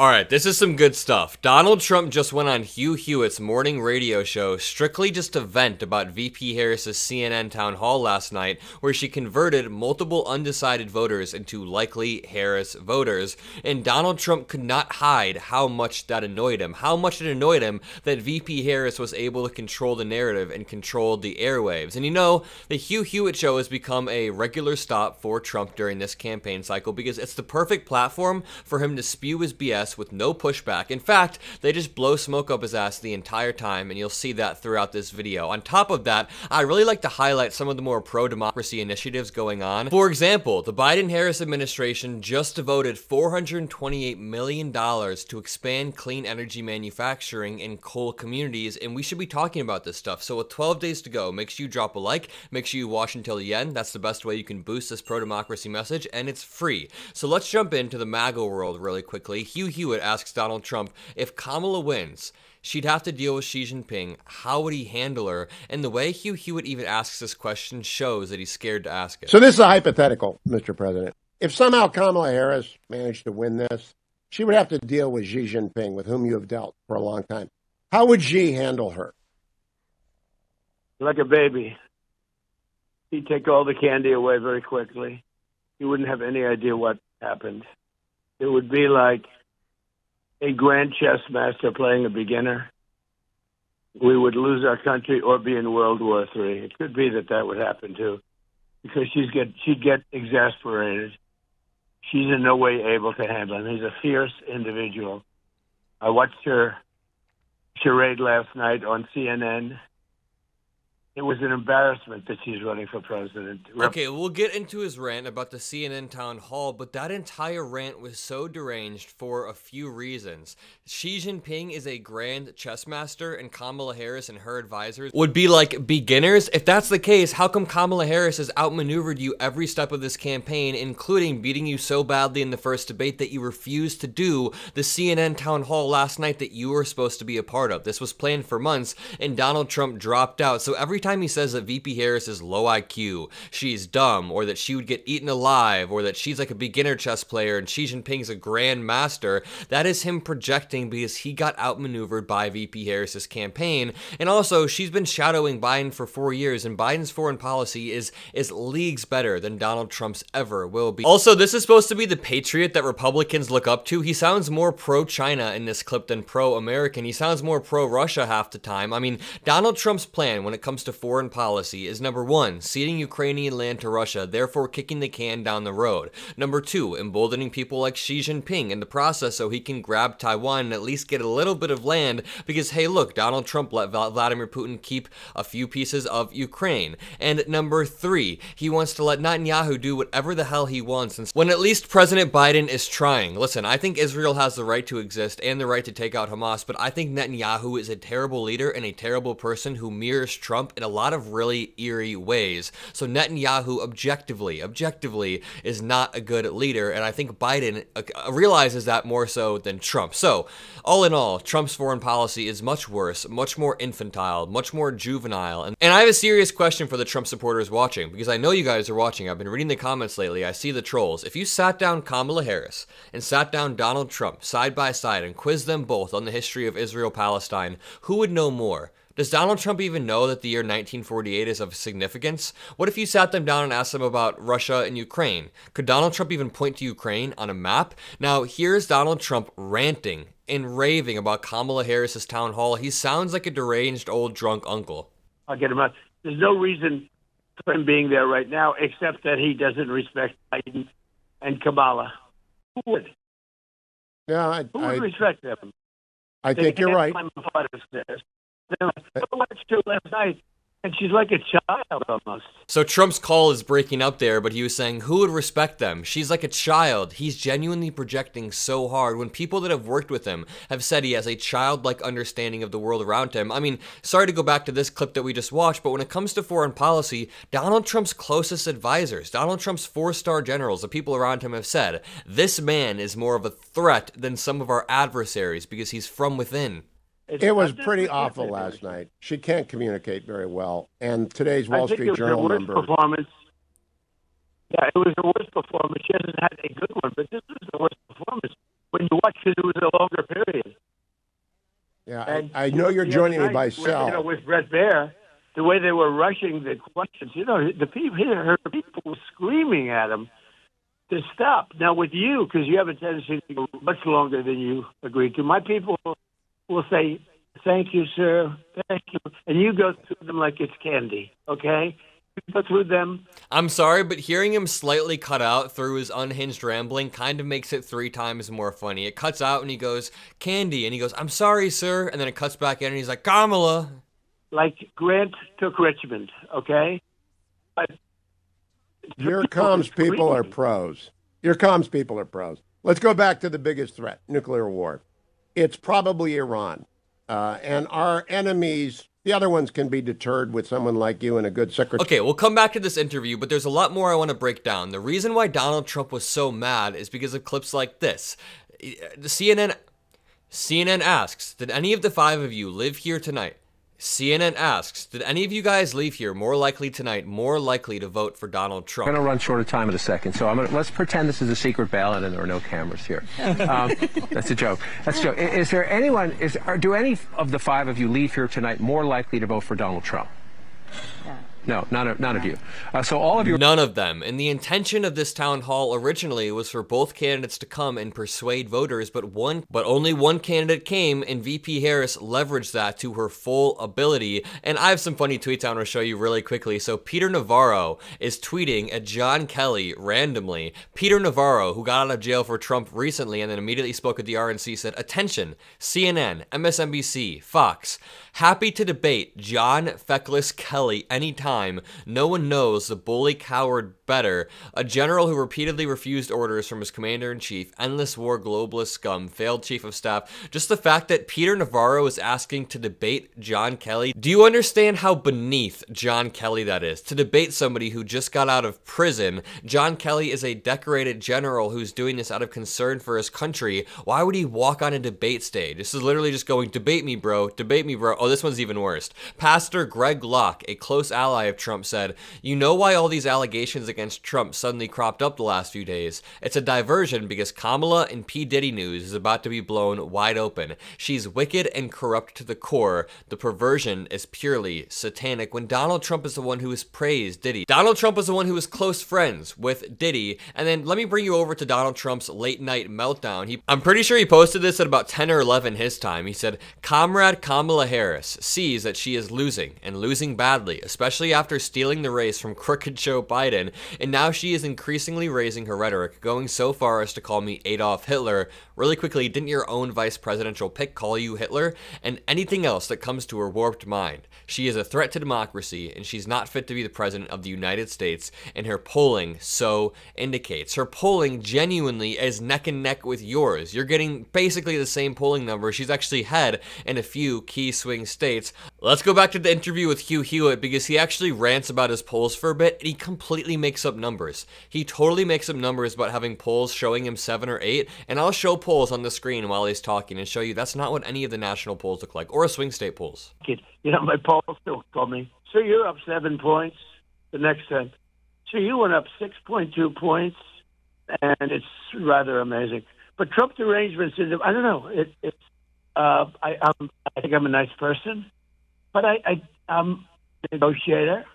All right, this is some good stuff. Donald Trump just went on Hugh Hewitt's morning radio show strictly just to vent about VP Harris's CNN town hall last night, where she converted multiple undecided voters into likely Harris voters. And Donald Trump could not hide how much that annoyed him, how much it annoyed him that VP Harris was able to control the narrative and control the airwaves. And you know, the Hugh Hewitt show has become a regular stop for Trump during this campaign cycle because it's the perfect platform for him to spew his BS with no pushback. In fact, they just blow smoke up his ass the entire time, and you'll see that throughout this video. On top of that, I really like to highlight some of the more pro-democracy initiatives going on. For example, the Biden-Harris administration just devoted $428 million to expand clean energy manufacturing in coal communities, and we should be talking about this stuff. So with 12 days to go, make sure you drop a like, make sure you watch until the end. That's the best way you can boost this pro-democracy message, and it's free. So let's jump into the MAGA world really quickly. Hugh Hewitt asks Donald Trump, if Kamala wins, she'd have to deal with Xi Jinping. How would he handle her? And the way Hugh Hewitt even asks this question shows that he's scared to ask it. So this is a hypothetical, Mr. President. If somehow Kamala Harris managed to win this, she would have to deal with Xi Jinping, with whom you have dealt for a long time. How would Xi handle her? Like a baby. He'd take all the candy away very quickly. He wouldn't have any idea what happened. It would be like a grand chess master playing a beginner. We would lose our country or be in World War III. It could be that would happen too, because she'd get exasperated. She's in no way able to handle him. He's a fierce individual. I watched her charade last night on CNN. It was an embarrassment that she's running for president. Okay, we'll get into his rant about the CNN town hall, but that entire rant was so deranged for a few reasons. Xi Jinping is a grand chess master, and Kamala Harris and her advisors would be like beginners. If that's the case, how come Kamala Harris has outmaneuvered you every step of this campaign, including beating you so badly in the first debate that you refused to do the CNN town hall last night that you were supposed to be a part of? This was planned for months, and Donald Trump dropped out. So every time he says that VP Harris is low IQ, she's dumb, or that she would get eaten alive, or that she's like a beginner chess player and Xi Jinping's a grand master, that is him projecting because he got outmaneuvered by VP Harris's campaign. And also, she's been shadowing Biden for 4 years, and Biden's foreign policy is leagues better than Donald Trump's ever will be. Also, this is supposed to be the patriot that Republicans look up to. He sounds more pro-China in this clip than pro-American. He sounds more pro-Russia half the time. I mean, Donald Trump's plan when it comes to foreign policy is number 1, ceding Ukrainian land to Russia, therefore kicking the can down the road. Number 2, emboldening people like Xi Jinping in the process so he can grab Taiwan and at least get a little bit of land because, hey, look, Donald Trump let Vladimir Putin keep a few pieces of Ukraine. And number 3, he wants to let Netanyahu do whatever the hell he wants, and when at least President Biden is trying. Listen, I think Israel has the right to exist and the right to take out Hamas, but I think Netanyahu is a terrible leader and a terrible person who mirrors Trump in a lot of really eerie ways. So Netanyahu objectively is not a good leader, and I think Biden realizes that more so than Trump. So all in all, Trump's foreign policy is much worse, much more infantile, much more juvenile. And I have a serious question for the Trump supporters watching, because I know you guys are watching. I've been reading the comments lately. I see the trolls. If you sat down Kamala Harris and sat down Donald Trump side by side and quizzed them both on the history of Israel-Palestine, who would know more? Does Donald Trump even know that the year 1948 is of significance? What if you sat them down and asked them about Russia and Ukraine? Could Donald Trump even point to Ukraine on a map? Now, here's Donald Trump ranting and raving about Kamala Harris's town hall. He sounds like a deranged old drunk uncle. I'll get him out. There's no reason for him being there right now, except that he doesn't respect Biden and Kamala. Who would? Yeah, Who would respect them? I think you're right. I watched her last night, and she's like a child almost. So Trump's call is breaking up there, but he was saying, who would respect them? She's like a child. He's genuinely projecting so hard when people that have worked with him have said he has a childlike understanding of the world around him. I mean, sorry to go back to this clip that we just watched, but when it comes to foreign policy, Donald Trump's closest advisors, Donald Trump's 4-star generals, the people around him have said, this man is more of a threat than some of our adversaries because he's from within. It was pretty awful last night. She can't communicate very well. And today's Wall Street Journal number. Performance. Yeah, it was the worst performance. She hasn't had a good one, but this was the worst performance. when you watch it, it was a longer period. Yeah, And I know you're joining me by with, cell. with Brett Baer, the way they were rushing the questions, the people here, her people were screaming at him to stop. Now with you, because you have a tendency to go much longer than you agreed to, my people will say, "Thank you, sir. Thank you," and you go through them like it's candy. Okay. Go through them. I'm sorry, but hearing him slightly cut out through his unhinged rambling kind of makes it 3 times more funny. It cuts out and he goes, "Candy," and he goes, "I'm sorry, sir," and then it cuts back in and he's like, "Kamala." Like Grant took Richmond, okay? But Your comms people are pros. Your comms people are pros. Let's go back to the biggest threat, nuclear war. It's probably Iran. And our enemies, the other ones can be deterred with someone like you and a good secretary. Okay, we'll come back to this interview, but there's a lot more I want to break down. The reason why Donald Trump was so mad is because of clips like this. The CNN asks, "Did any of the 5 of you live here tonight?" CNN asks, "Did any of you guys leave here more likely tonight, more likely to vote for Donald Trump?" I'm going to run short of time in a second, so let's pretend this is a secret ballot and there are no cameras here. That's a joke. That's a joke. Is there anyone, do any of the 5 of you leave here tonight more likely to vote for Donald Trump? No, none of you. So all of you... None of them. And the intention of this town hall originally was for both candidates to come and persuade voters, but only one candidate came, and VP Harris leveraged that to her full ability. And I have some funny tweets I want to show you really quickly. So Peter Navarro is tweeting at John Kelly randomly. Peter Navarro, who got out of jail for Trump recently and then immediately spoke at the RNC, said, "Attention, CNN, MSNBC, Fox. Happy to debate John Feckless Kelly anytime. No one knows the bully coward better. A general who repeatedly refused orders from his commander-in-chief, endless war globalist scum, failed chief of staff." Just the fact that Peter Navarro is asking to debate John Kelly. Do you understand how beneath John Kelly that is? To debate somebody who just got out of prison. John Kelly is a decorated general who's doing this out of concern for his country. Why would he walk on a debate stage? This is literally just going, "Debate me, bro. Debate me, bro." Oh, this one's even worse. Pastor Greg Locke, a close ally of Trump, said, "You know why all these allegations against Trump suddenly cropped up the last few days? It's a diversion because Kamala and P. Diddy news is about to be blown wide open. She's wicked and corrupt to the core. The perversion is purely satanic." When Donald Trump is the one who has praised Diddy. Donald Trump is the one who was close friends with Diddy. And then let me bring you over to Donald Trump's late night meltdown. I'm pretty sure he posted this at about 10 or 11 his time. He said, "Comrade Kamala Harris sees that she is losing, and losing badly, especially after stealing the race from crooked Joe Biden, and now she is increasingly raising her rhetoric, going so far as to call me Adolf Hitler." Really quickly, didn't your own vice presidential pick call you Hitler? And anything else that comes to her warped mind. She is a threat to democracy, and she's not fit to be the president of the United States, and her polling so indicates. Her polling genuinely is neck and neck with yours. You're getting basically the same polling number. She's actually ahead in a few key swing states. Let's go back to the interview with Hugh Hewitt, because he actually rants about his polls for a bit, and he completely makes up numbers. He totally makes up numbers about having polls showing him 7 or 8, and I'll show polls on the screen while he's talking and show you that's not what any of the national polls look like, or swing state polls. My poll still called me, "So you're up 7 points." The next said, "So you went up 6.2 points," and it's rather amazing. But Trump derangements, I don't know. I think I'm a nice person, but I'm a negotiator.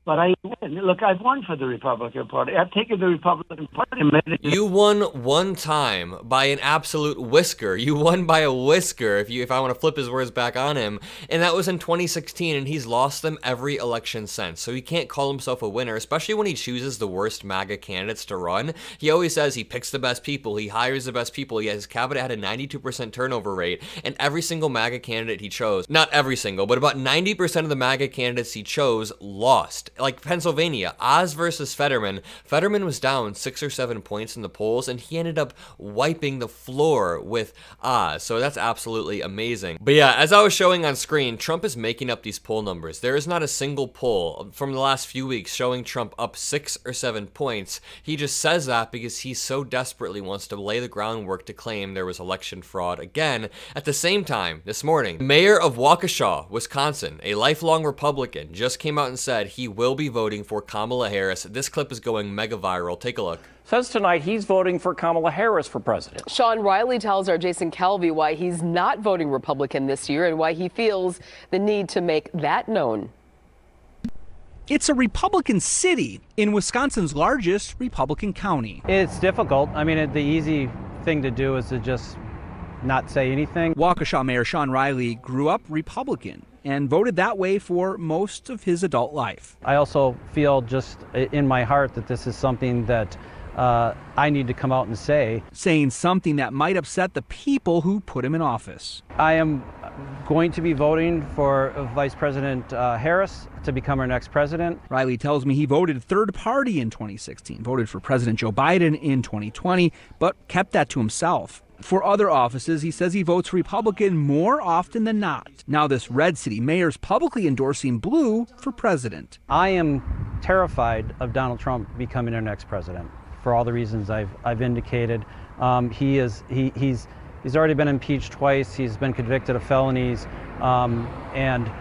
But I win. Look, I've won for the Republican Party. I've taken the Republican Party and made it. You won one time by an absolute whisker. You won by a whisker, if I want to flip his words back on him. And that was in 2016, and he's lost them every election since. So he can't call himself a winner, especially when he chooses the worst MAGA candidates to run. He always says he picks the best people, he hires the best people. His cabinet had a 92% turnover rate, and every single MAGA candidate he chose, not every single, but about 90% of the MAGA candidates he chose lost. Like Pennsylvania, Oz versus Fetterman. Fetterman was down 6 or 7 points in the polls, and he ended up wiping the floor with Oz. So that's absolutely amazing. But yeah, as I was showing on screen, Trump is making up these poll numbers. There is not a single poll from the last few weeks showing Trump up 6 or 7 points. He just says that because he so desperately wants to lay the groundwork to claim there was election fraud again. At the same time, this morning, Mayor of Waukesha, Wisconsin, a lifelong Republican, just came out and said he will will be voting for Kamala Harris. This clip is going mega viral. Take a look. Says tonight he's voting for Kamala Harris for president. Sean Riley tells our Jason Calvi why he's not voting Republican this year and why he feels the need to make that known. It's a Republican city in Wisconsin's largest Republican county. It's difficult. I mean, the easy thing to do is to just not say anything. Waukesha Mayor Sean Riley grew up Republican and voted that way for most of his adult life. I also feel just in my heart that this is something that I need to come out and say. Saying something that might upset the people who put him in office. I am going to be voting for Vice President Harris to become our next president. Riley tells me he voted third party in 2016, voted for President Joe Biden in 2020, but kept that to himself. For other offices, he says he votes Republican more often than not. Now this red city mayor's publicly endorsing blue for president. I am terrified of Donald Trump becoming our next president for all the reasons I've indicated. He's already been impeached twice. He's been convicted of felonies, and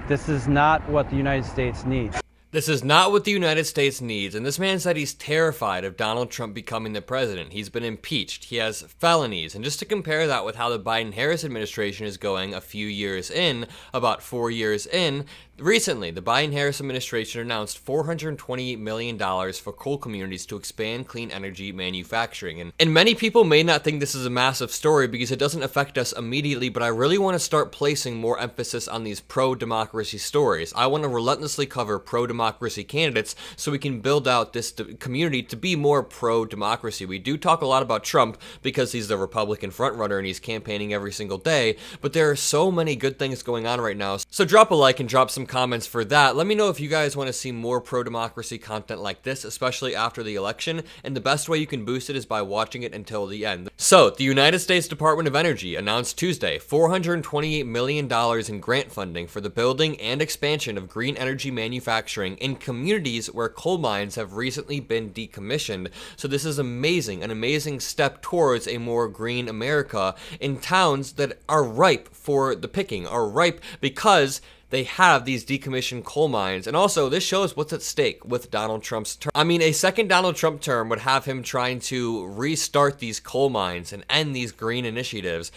this is not what the United States needs. This is not what the United States needs, and this man said he's terrified of Donald Trump becoming the president. He's been impeached, he has felonies, and just to compare that with how the Biden-Harris administration is going a few years in, about 4 years in, recently, the Biden-Harris administration announced $428 million for coal communities to expand clean energy manufacturing. And many people may not think this is a massive story because it doesn't affect us immediately, but I really want to start placing more emphasis on these pro-democracy stories. I want to relentlessly cover pro-democracy candidates so we can build out this community to be more pro-democracy. We do talk a lot about Trump because he's the Republican frontrunner and he's campaigning every single day, but there are so many good things going on right now. So drop a like and drop some comments for that. Let me know if you guys want to see more pro-democracy content like this, especially after the election, and the best way you can boost it is by watching it until the end. So, the United States Department of Energy announced Tuesday $428 million in grant funding for the building and expansion of green energy manufacturing in communities where coal mines have recently been decommissioned. So this is amazing, an amazing step towards a more green America in towns that are ripe for the picking, are ripe because they have these decommissioned coal mines. And also, this shows what's at stake with Donald Trump's term. I mean, a second Donald Trump term would have him trying to restart these coal mines and end these green initiatives.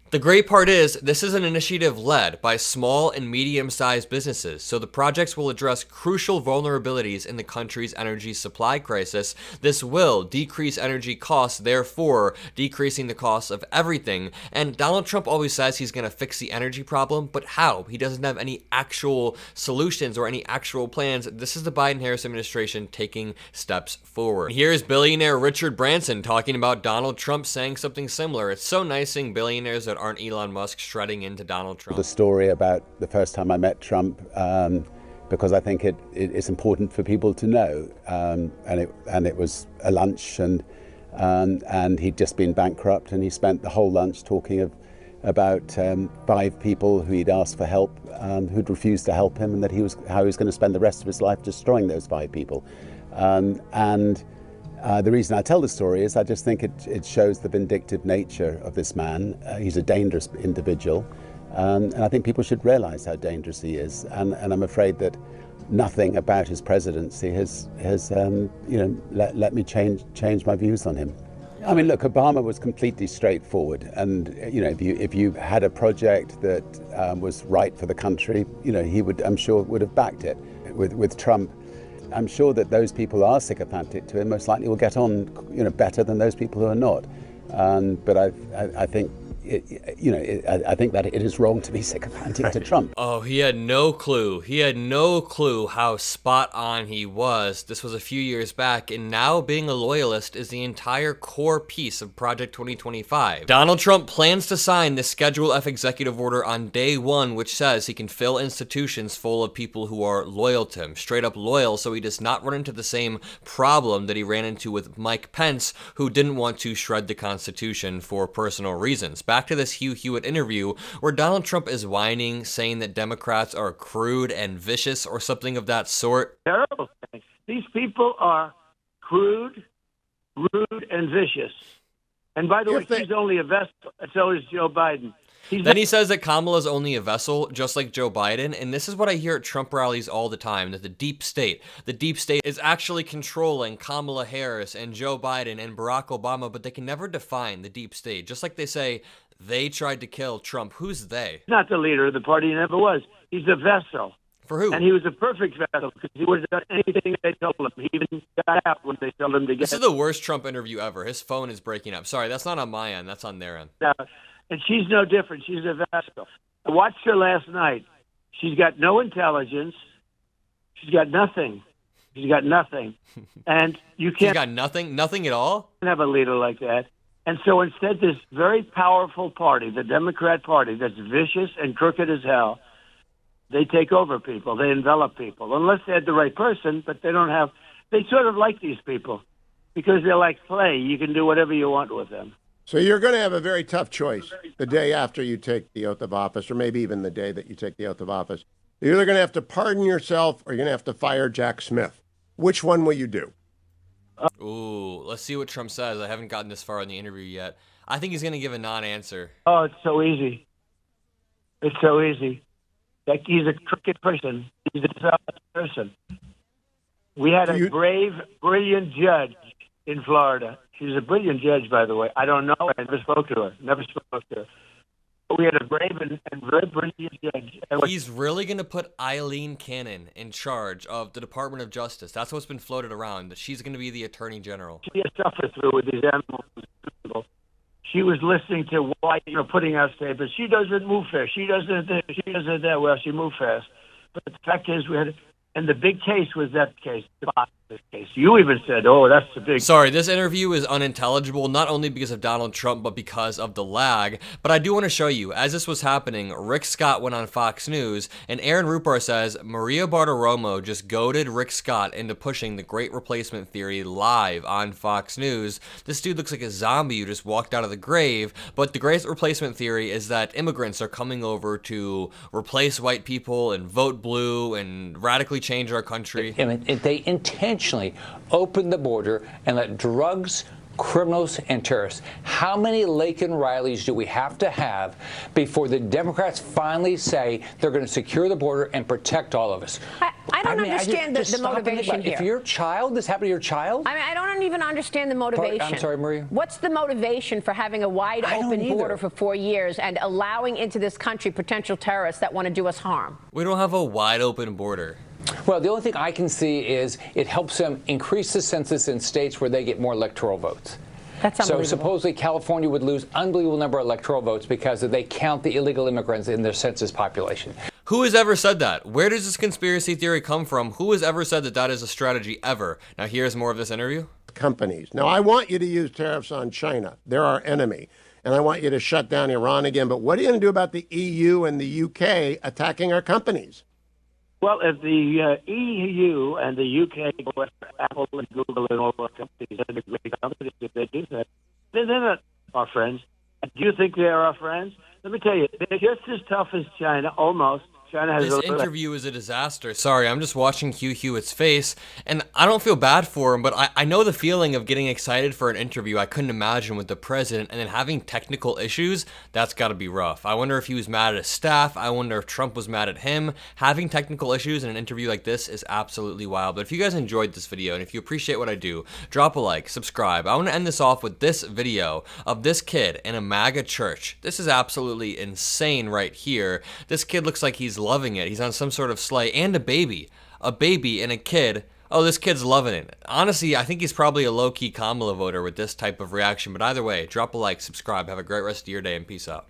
The great part is, this is an initiative led by small and medium-sized businesses, so the projects will address crucial vulnerabilities in the country's energy supply crisis. This will decrease energy costs, therefore decreasing the cost of everything. And Donald Trump always says he's going to fix the energy problem, but how? He doesn't have any actual solutions or any actual plans. This is the Biden-Harris administration taking steps forward. Here's billionaire Richard Branson talking about Donald Trump saying something similar. It's so nice seeing billionaires that aren't Elon Musk shredding into Donald Trump. The story about the first time I met Trump, because I think it's important for people to know. And it was a lunch, and he'd just been bankrupt, and he spent the whole lunch talking about 5 people who he'd asked for help, who'd refused to help him, and how he was going to spend the rest of his life destroying those 5 people. The reason I tell the story is I just think it shows the vindictive nature of this man. He's a dangerous individual, and I think people should realize how dangerous he is. And I'm afraid that nothing about his presidency has let me change my views on him. I mean, look, Obama was completely straightforward, and if you had a project that was right for the country, he would, I'm sure, would have backed it. With Trump, I'm sure that those people are sycophantic to him most likely will get on, better than those people who are not. But I think I think that it is wrong to be sycophantic to Trump. Oh, he had no clue. He had no clue how spot on he was. This was a few years back, and now being a loyalist is the entire core piece of Project 2025. Donald Trump plans to sign the Schedule F executive order on day 1, which says he can fill institutions full of people who are loyal to him, straight up loyal, so he does not run into the same problem that he ran into with Mike Pence, who didn't want to shred the Constitution for personal reasons. Back to this Hugh Hewitt interview where Donald Trump is whining, saying that Democrats are crude and vicious or something of that sort. Terrible things. These people are crude, rude, and vicious. And by the way, he's only a vessel, and so is Joe Biden. Then he says that Kamala's only a vessel, just like Joe Biden. And this is what I hear at Trump rallies all the time, that the deep state is actually controlling Kamala Harris and Joe Biden and Barack Obama, but they can never define the deep state. Just like they say, they tried to kill Trump. Who's they? Not the leader of the party. He never was. He's a vessel. For who? And he was a perfect vessel because he would have done anything they told him. He even got out when they told him to get. This is the worst Trump interview ever. His phone is breaking up. Sorry, that's not on my end. That's on their end. And she's no different. She's a vessel. I watched her last night. She's got no intelligence. She's got nothing. She's got nothing. And you can't. She's got nothing? Nothing at all? Have a leader like that. And so instead, this very powerful party, the Democrat Party, that's vicious and crooked as hell, they take over people. They envelop people. Unless they had the right person, but they don't have. They sort of like these people because they're like clay. You can do whatever you want with them. So you're going to have a very tough choice the day after you take the oath of office, or maybe even the day that you take the oath of office. You're either going to have to pardon yourself or you're going to have to fire Jack Smith. Which one will you do? Ooh, let's see what Trump says. I haven't gotten this far in the interview yet. I think he's going to give a non-answer. Oh, it's so easy. It's so easy. Like, he's a crooked person. He's a dishonest person. We had a brave, brilliant judge in Florida. She's a brilliant judge, by the way. I don't know her. I never spoke to her. But we had a brave and very brilliant judge. He's really going to put Eileen Cannon in charge of the Department of Justice. That's what's been floated around, that she's going to be the Attorney General. She has suffered through with these animals. She was listening to why you're putting out statements. She doesn't move fast. She doesn't that well. She moved fast. But the fact is, and the big case was that case, this case. You even said, oh, that's the big... Sorry, this interview is unintelligible, not only because of Donald Trump, but because of the lag. But I do want to show you, as this was happening, Rick Scott went on Fox News, and Aaron Rupar says, Maria Bartiromo just goaded Rick Scott into pushing the Great Replacement Theory live on Fox News. This dude looks like a zombie who just walked out of the grave, but the Great Replacement Theory is that immigrants are coming over to replace white people and vote blue and radically change our country. They intentionally open the border and let drugs, criminals, and terrorists. How many Laken Rileys do we have to have before the Democrats finally say they're going to secure the border and protect all of us? I don't understand the motivation here. If your child, this happened to your child? I don't even understand the motivation. I'm sorry, Maria? What's the motivation for having a wide open border for 4 years and allowing into this country potential terrorists that want to do us harm? We don't have a wide open border. Well, the only thing I can see is it helps them increase the census in states where they get more electoral votes. That's unbelievable. So supposedly California would lose unbelievable number of electoral votes because they count the illegal immigrants in their census population. Who has ever said that? Where does this conspiracy theory come from? Who has ever said that that is a strategy ever? Now here's more of this interview. Companies. Now I want you to use tariffs on China. They're our enemy. And I want you to shut down Iran again. But what are you going to do about the EU and the UK attacking our companies? Well, if the EU and the UK go after Apple and Google and all those companies, and the great companies, if they do that, then they're not our friends. Do you think they're our friends? Let me tell you, they're just as tough as China, almost. China has this interview is a disaster. Sorry, I'm just watching Hugh Hewitt's face, and I don't feel bad for him, but I know the feeling of getting excited for an interview I couldn't imagine with the president, and then having technical issues. That's got to be rough. I wonder if he was mad at his staff. I wonder if Trump was mad at him. Having technical issues in an interview like this is absolutely wild. But if you guys enjoyed this video, and if you appreciate what I do, drop a like, subscribe. I want to end this off with this video of this kid in a MAGA church. This is absolutely insane right here. This kid looks like he's loving it. He's on some sort of sleigh, and a baby and a kid. Oh, this kid's loving it. Honestly, I think he's probably a low-key Kamala voter with this type of reaction, but either way, drop a like, subscribe, have a great rest of your day, and peace out.